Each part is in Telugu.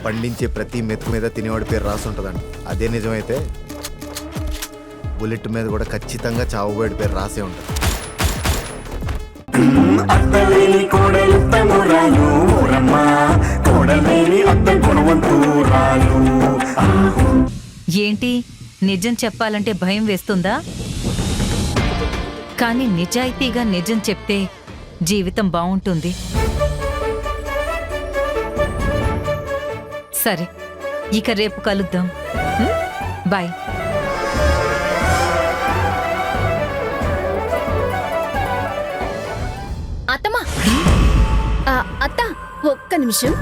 పండించే ప్రతి మెతుకు మీద తినేవాడి పేరు రాసి ఉంటుందండి. అదే నిజమైతే బుల్లెట్ మీద కూడా ఖచ్చితంగా చావుబోయేడి పేరు రాసే ఉంటుంది. ఏంటి, నిజం చెప్పాలంటే భయం వేస్తుందా? కానీ నిజాయితీగా నిజం చెప్తే జీవితం బావుంటుంది. సరే, ఇక రేపు కలుద్దాం. బాయ్. అత్తమ్మా, అత్త ఒక్క నిమిషం.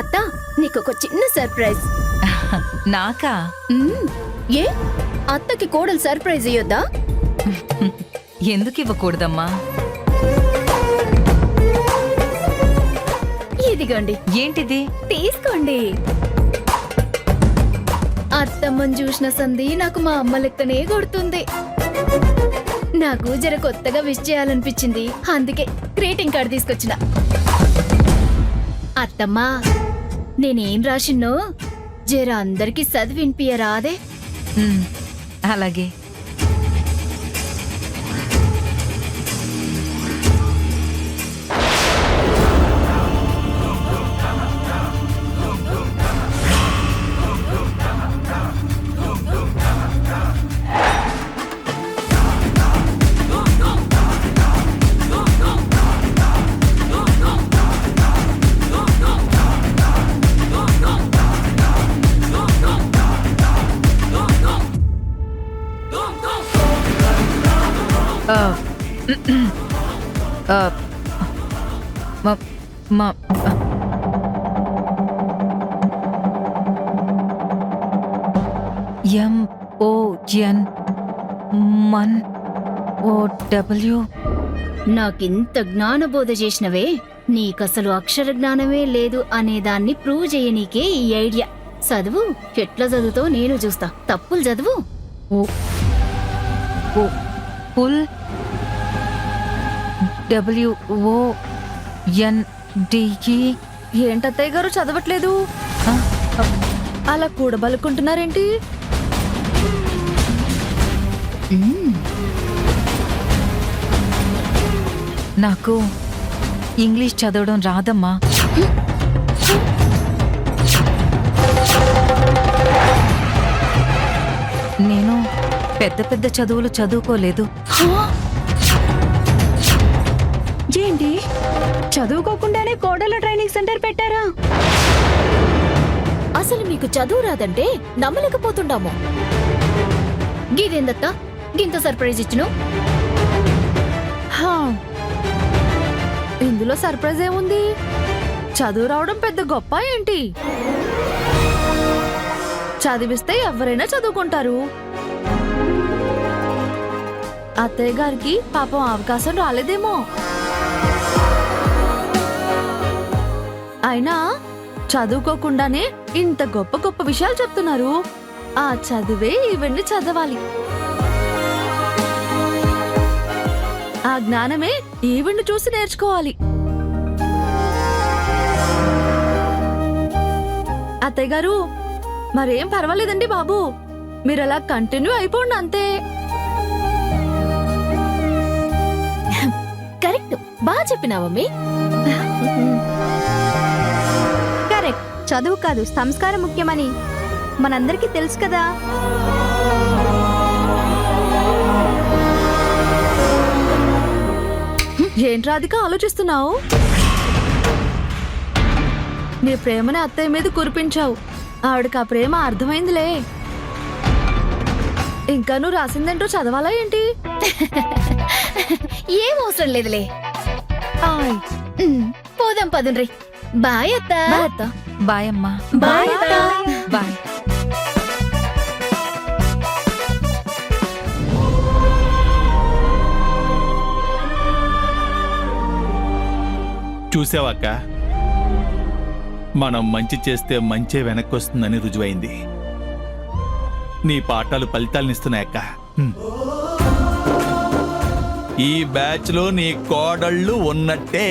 అత్త, నీకొక చిన్న సర్ప్రైజ్. నాకా? ఏ అత్తకి కోడలు సర్ప్రైజ్ ఇయ్యొద్దా? ఎందుకు ఇవ్వకూడదమ్మా? ఇదిగోండి. ఏంటిది? తీసుకోండి. అత్తమ్మని చూసిన సంధి నాకు మా అమ్మ లెక్కనే కొడుతుంది. నాకు జర కొత్తగా విష్ చేయాలనిపించింది, అందుకే గ్రీటింగ్ కార్డు తీసుకొచ్చిన. అత్తమ్మా, నేనేం రాసిన్నో జర అందరికి చదివి వినిపియరాదే? అలాగే. MONOW. నాకింత జ్ఞానబోధ చేసినవే, నీకసలు అక్షర జ్ఞానమే లేదు అనేదాన్ని ప్రూవ్ చేయనీకే ఈ ఐడియా. చదువు, ఎట్లా చదువుతో నేను చూస్తా. తప్పులు చదువు. Pull WONDE. ఏంటత్తయ్య గారు చదవట్లేదు? అలా కూడబలుకుంటున్నారేంటి? నాకు ఇంగ్లీష్ చదవడం రాదమ్మా. నేను పెద్ద పెద్ద చదువులు చదువుకోలేదు. ఏంటి, చదువుకోకుండానే కోడల ట్రైనింగ్ సెంటర్ పెట్టారా? అసలు మీకు చదువు రాదంటే నమ్మలేకపోతుండాము. గీదేందత్తా గింత సర్ప్రైజ్ ఇచ్చును? ఇందులో సర్ప్రైజ్ ఏముంది? చదువు రావడం పెద్ద గొప్ప ఏంటి? చదివిస్తే ఎవరైనా చదువుకుంటారు. అత్తయ్య గారికి పాపం అవకాశం రాలేదేమో. అయినా చదువుకోకుండానే ఇంత గొప్ప గొప్ప విషయాలు చెప్తున్నారు. ఆ చదివే ఇవన్నీ చదవాలి. ఆ జ్ఞానమే ఈవెంట్ చూసి నేర్చుకోవాలి. అత్తయ్య గారు, మరేం పర్వాలేదండి బాబు, మీరు అలా కంటిన్యూ అయిపోండి అంతే. కరెక్ట్, బాగా చెప్పినావమ్మి. కరెక్ట్. చదువు కాదు, సంస్కారం ముఖ్యమని మనందరికీ తెలుసు కదా. ఏంట్రాదిగా ఆలోచిస్తున్నావు? నీ ప్రేమని అత్తయ్య మీద కురిపించావు. ఆవిడకి ఆ ప్రేమ అర్థమైందిలే. ఇంకా నువ్వు రాసిందేంటో చదవాలా ఏంటి? ఏం అవసరం లేదులే. పోదాం పదండ్రి. బాయ్ అత్త. బాయ్ అమ్మా. బాయ్ అత్త. బాయ్. చూసావాక, మనం మంచి చేస్తే మంచే వెనక్కి వస్తుందని రుజువైంది. నీ పాఠాలు ఫలితాలనిస్తున్నాయక్క. ఈ బ్యాచ్ లో నీ కోడళ్ళు ఉన్నట్టే.